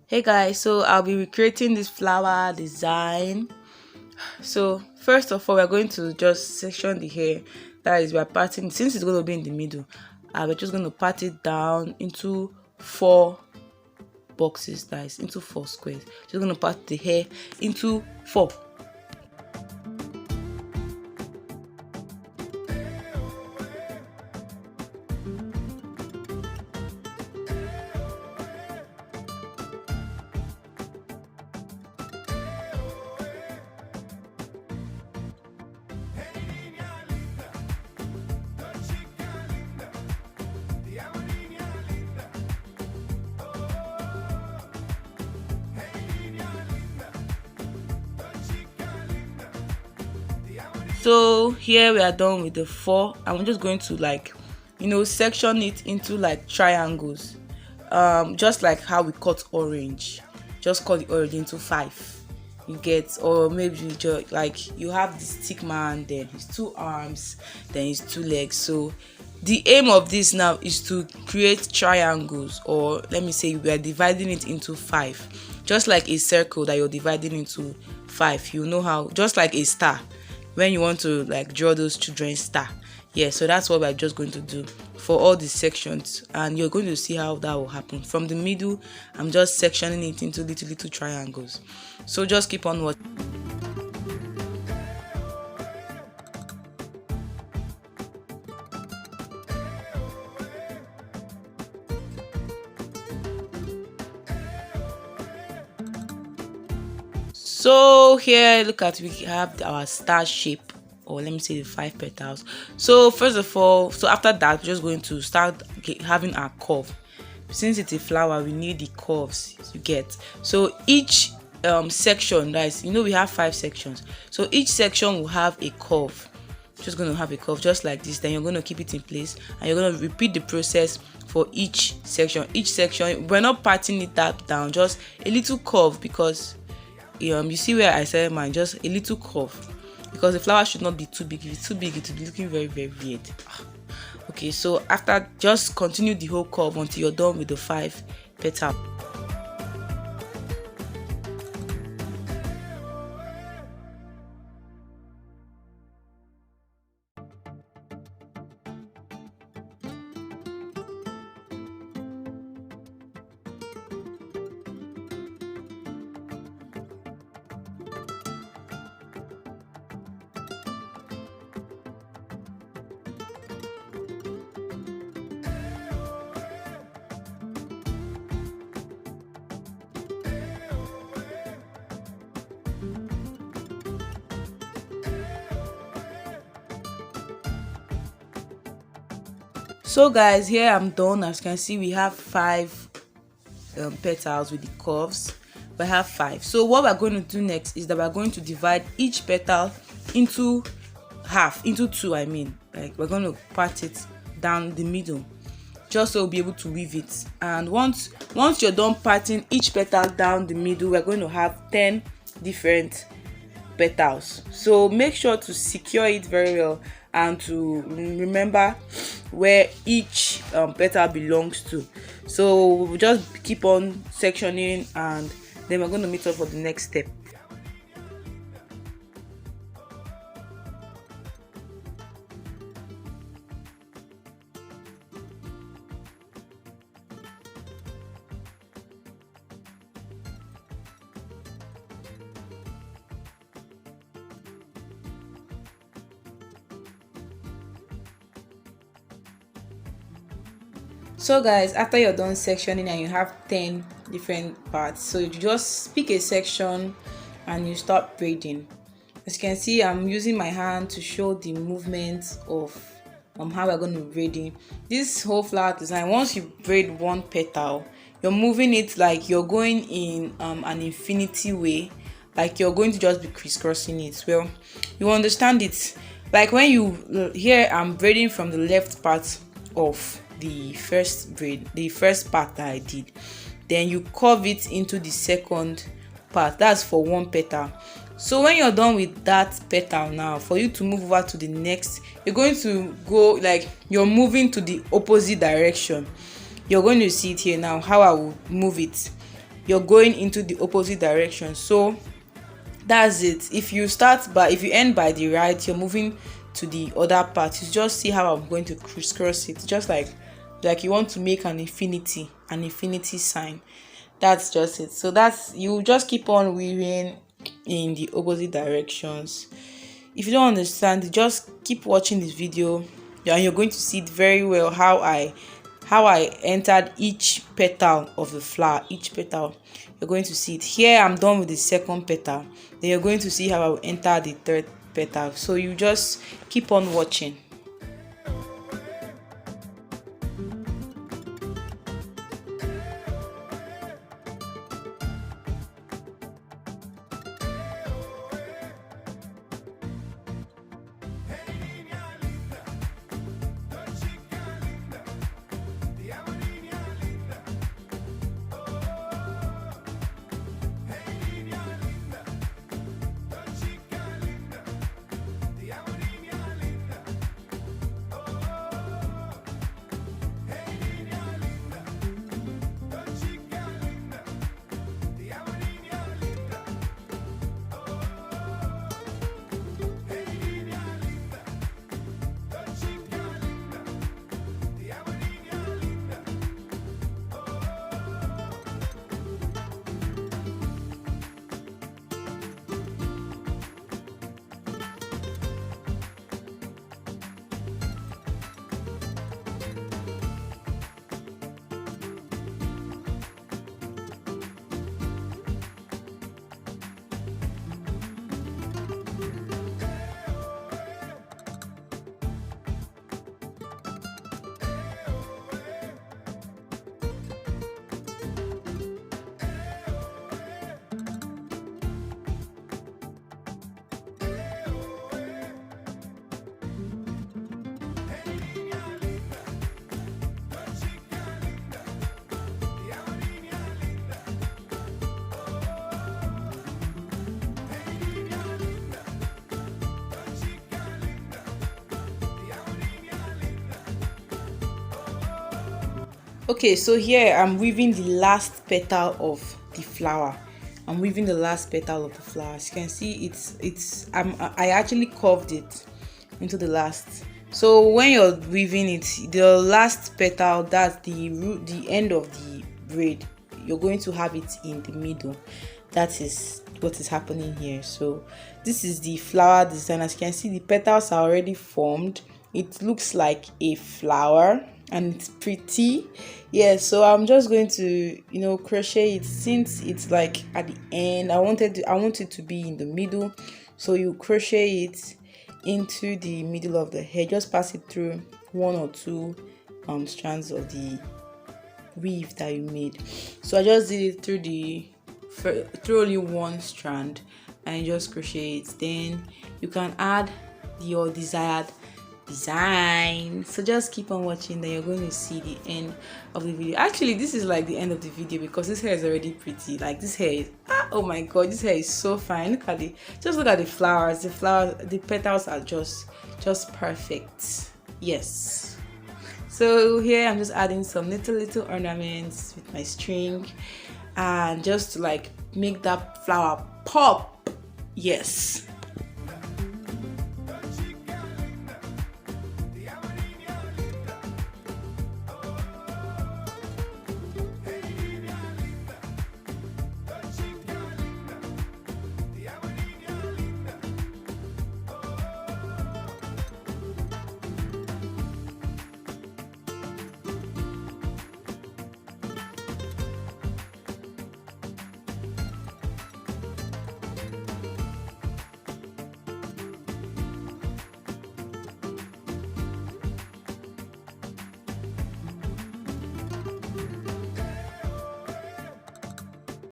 Hey guys, so I'll be recreating this flower design. So first of all, we're going to just section the hair. That is, we're parting, since it's going to be in the middle, we're just going to part it down into four boxes, that is into four squares. Just going to part the hair into four. So here we are done with the four, and we're just going to section it into like triangles, just like how we cut orange. Just cut the orange into five, you get, or maybe just like you have the stick man, then his two arms, then his two legs. So the aim of this now is to create triangles, or let me say we are dividing it into five, just like a circle that you're dividing into five. You know how, just like a star, when you want to like draw those children's star. Yeah, so that's what we're just going to do for all the sections, and you're going to see how that will happen. From the middle, I'm just sectioning it into little triangles. So just keep on watching. So here, look at, we have our star shape, or let me say the five petals. So first of all, so after that, we're just going to start having our curve. Since it's a flower, we need the curves, you get. So each section, guys, we have five sections, so each section will have a curve. Just going to have a curve just like this. Then you're going to keep it in place, and you're going to repeat the process for each section. We're not parting it that down, just a little curve, because you see where I said mine, just a little curve, because the flower should not be too big. If it's too big, it will be looking very weird. Okay, so after, just continue the whole curve until you're done with the five petals. So guys, here I'm done. As you can see, we have five petals with the curves. We have five. So what we're going to do next is that we're going to divide each petal into half, into two, I mean. Like, we're going to part it down the middle, just so we'll be able to weave it. And once you're done parting each petal down the middle, we're going to have 10 different petals. So make sure to secure it very well, and to remember where each petal belongs to. So we'll just keep on sectioning, and then we're going to meet up for the next step. So guys, after you're done sectioning and you have 10 different parts, so you just pick a section and you start braiding. As you can see, I'm using my hand to show the movement of how we're going to be braiding this whole flower design. Once you braid one petal, you're moving it like you're going in an infinity way, like you're going to just be crisscrossing it. Well, you understand it, like when you here I'm braiding from the left part of the first braid, the first part that I did, then you curve it into the second part. That's for one petal. So when you're done with that petal, now for you to move over to the next, you're going to go like you're moving to the opposite direction. You're going to see it here now how I will move it. you're going into the opposite direction. So that's it. If you end by the right, you're moving to the other part. You just see how I'm going to crisscross it, just like you want to make an infinity sign. That's just it. So that's, you just keep on weaving in the opposite directions. If you don't understand, just keep watching this video, and you're going to see it very well how I entered each petal of the flower. Each petal, you're going to see it. Here I'm done with the second petal, then you're going to see how I will enter the third petal. So you just keep on watching. Okay, so here I'm weaving the last petal of the flower. I'm weaving the last petal of the flower. As you can see, I actually curved it into the last. So when you're weaving it, the last petal, that's the end of the braid, you're going to have it in the middle. That is what is happening here. So this is the flower design. As you can see, the petals are already formed. It looks like a flower and it's pretty. Yeah, so I'm just going to crochet it. Since it's like at the end, I want it to be in the middle, so you crochet it into the middle of the hair. Just pass it through one or two strands of the weave that you made. So I just did it through only one strand, and just crochet it. Then you can add your desired design. So just keep on watching, then you're going to see the end of the video. Actually, this is like the end of the video because this hair is already pretty. Like, this hair is oh my god, this hair is so fine. Look at the flowers. The petals are just perfect. Yes. So here I'm just adding some little ornaments with my string, and just to like make that flower pop. Yes.